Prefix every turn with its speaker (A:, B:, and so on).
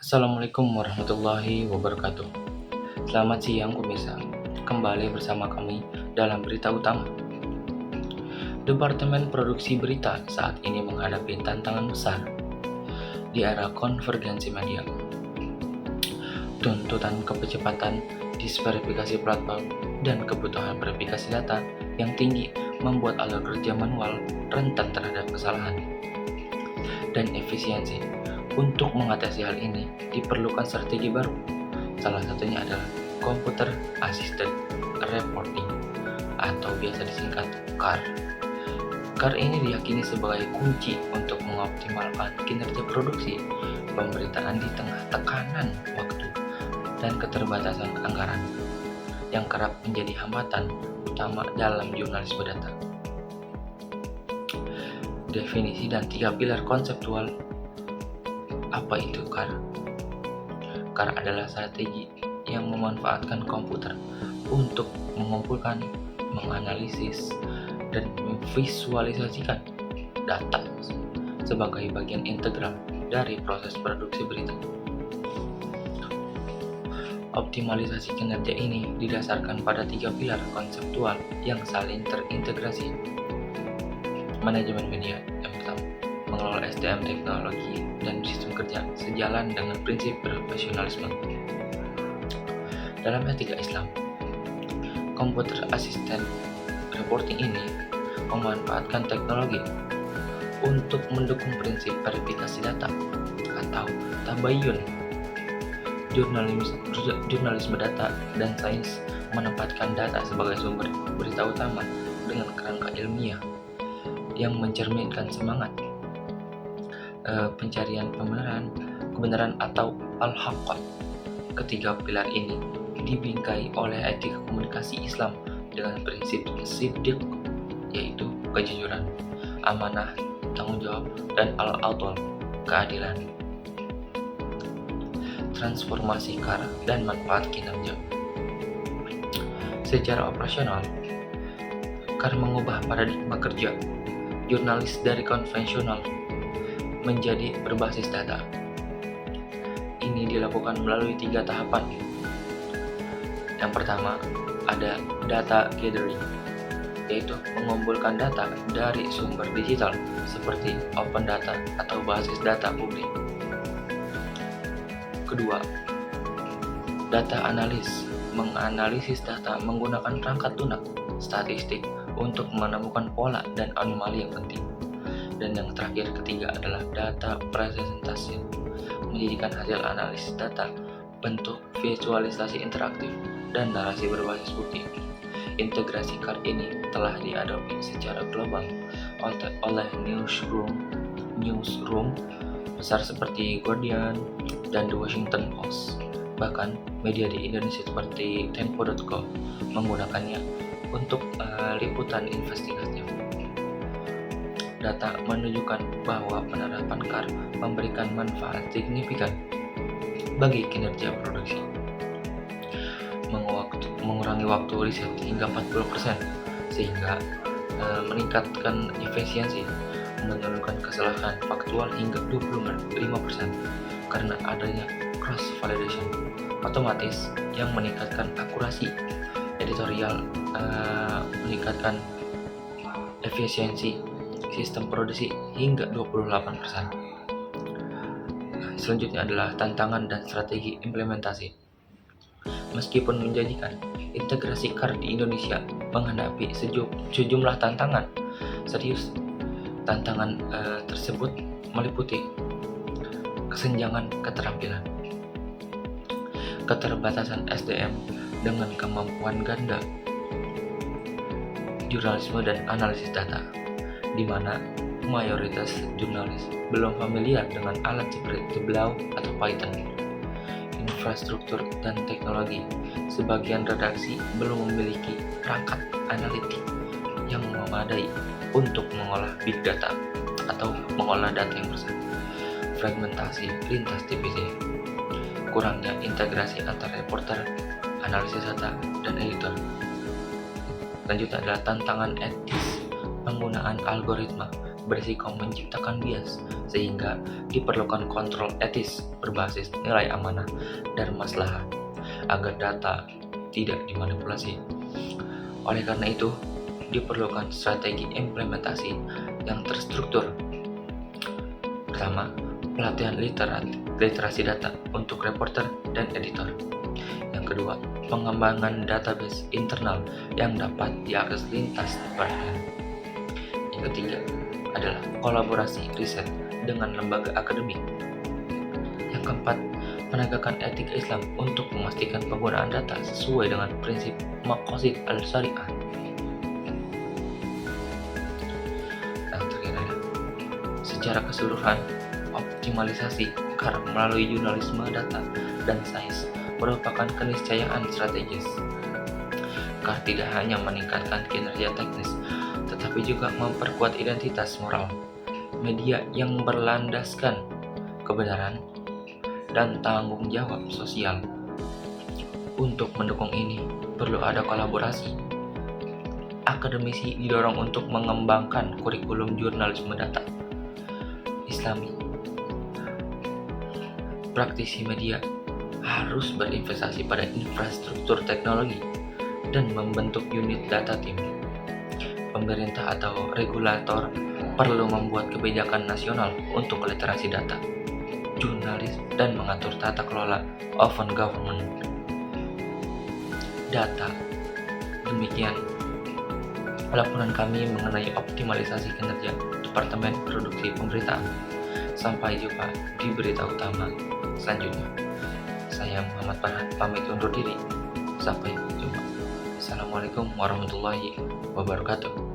A: Assalamualaikum warahmatullahi wabarakatuh. Selamat siang pemirsa. Kembali bersama kami dalam berita utama. Departemen Produksi Berita saat ini menghadapi tantangan besar di era konvergensi media. Tuntutan kecepatan disverifikasi platform dan kebutuhan verifikasi data yang tinggi membuat alur kerja manual rentan terhadap kesalahan dan efisiensi. Untuk mengatasi hal ini, diperlukan strategi baru. Salah satunya adalah Computer Assisted Reporting atau biasa disingkat CAR. CAR ini diyakini sebagai kunci untuk mengoptimalkan kinerja produksi pemberitaan di tengah tekanan waktu dan keterbatasan anggaran yang kerap menjadi hambatan utama dalam jurnalisme data. Definisi dan 3 pilar konseptual. Apa itu CAR? CAR adalah strategi yang memanfaatkan komputer untuk mengumpulkan, menganalisis, dan memvisualisasikan data sebagai bagian integral dari proses produksi berita. Optimalisasi kinerja ini didasarkan pada 3 pilar konseptual yang saling terintegrasi. Manajemen media yang pertama, mengelola SDM teknologi dan sistem kerja sejalan dengan prinsip profesionalisme. Dalam etika Islam, Computer Assisted Reporting ini memanfaatkan teknologi untuk mendukung prinsip verifikasi data atau tabayun. Jurnalisme data dan sains menempatkan data sebagai sumber berita utama dengan kerangka ilmiah yang mencerminkan semangat pencarian kebenaran atau al-haqqah. Ketiga pilar ini dibingkai oleh etika komunikasi Islam dengan prinsip siddiq, yaitu kejujuran, amanah, tanggung jawab, dan al-adl, keadilan. Transformasi CAR dan manfaat kinerja. Secara operasional, CAR mengubah paradigma kerja jurnalis dari konvensional menjadi berbasis data. Ini dilakukan melalui 3 tahapan. Yang pertama, ada data gathering, yaitu mengumpulkan data dari sumber digital seperti open data atau basis data publik. Kedua, data analis, menganalisis data menggunakan perangkat lunak statistik untuk menemukan pola dan anomali yang penting. Dan yang terakhir, ketiga, adalah data presentasi, menjadikan hasil analisis data bentuk visualisasi interaktif dan narasi berbasis bukti. Integrasi CAR ini telah diadopsi secara global oleh newsroom besar seperti Guardian dan The Washington Post. Bahkan media di Indonesia seperti Tempo.co menggunakannya untuk liputan investigasi. Data menunjukkan bahwa penerapan CAR memberikan manfaat signifikan bagi kinerja produksi, mengurangi waktu riset hingga 40%, sehingga meningkatkan efisiensi, menurunkan kesalahan faktual hingga 25% karena adanya cross validation otomatis yang meningkatkan akurasi editorial, meningkatkan efisiensi sistem produksi hingga 28%. Selanjutnya adalah tantangan dan strategi implementasi. Meskipun menjanjikan, integrasi CAR di Indonesia menghadapi sejumlah tantangan serius. Tantangan tersebut meliputi kesenjangan keterampilan, keterbatasan SDM dengan kemampuan ganda, jurnalisme dan analisis data, di mana mayoritas jurnalis belum familiar dengan alat seperti Tableau atau Python. Infrastruktur dan teknologi, sebagian redaksi belum memiliki perangkat analitik yang memadai untuk mengolah big data atau mengolah data yang besar. Fragmentasi lintas divisi, kurangnya integrasi antar reporter, analisis data, dan editor. Selanjutnya adalah tantangan etis penggunaan algoritma berisiko menciptakan bias, sehingga diperlukan kontrol etis berbasis nilai amanah dan maslahah agar data tidak dimanipulasi. Oleh karena itu, diperlukan strategi implementasi yang terstruktur. Pertama, pelatihan literasi data untuk reporter dan editor. Yang kedua, pengembangan database internal yang dapat diakses lintas departemen. Yang ketiga adalah kolaborasi riset dengan lembaga akademik. Yang keempat, penegakan etika Islam untuk memastikan penggunaan data sesuai dengan prinsip Maqasid al-Syariah. Yang terakhir adalah secara keseluruhan, optimalisasi KAR melalui jurnalisme data dan sains merupakan keniscayaan strategis. KAR tidak hanya meningkatkan kinerja teknis, tetapi juga memperkuat identitas moral media yang berlandaskan kebenaran dan tanggung jawab sosial. Untuk mendukung ini, perlu ada kolaborasi. Akademisi didorong untuk mengembangkan kurikulum jurnalisme data Islami. Praktisi media harus berinvestasi pada infrastruktur teknologi dan membentuk unit data tim. Pemerintah atau regulator perlu membuat kebijakan nasional untuk literasi data, jurnalis, dan mengatur tata kelola open government data. Demikian laporan kami mengenai optimalisasi kinerja Departemen Produksi Pemberitaan. Sampai jumpa di berita utama selanjutnya. Saya Muhammad Farhan pamit undur diri. Sampai jumpa. Assalamualaikum warahmatullahi wabarakatuh.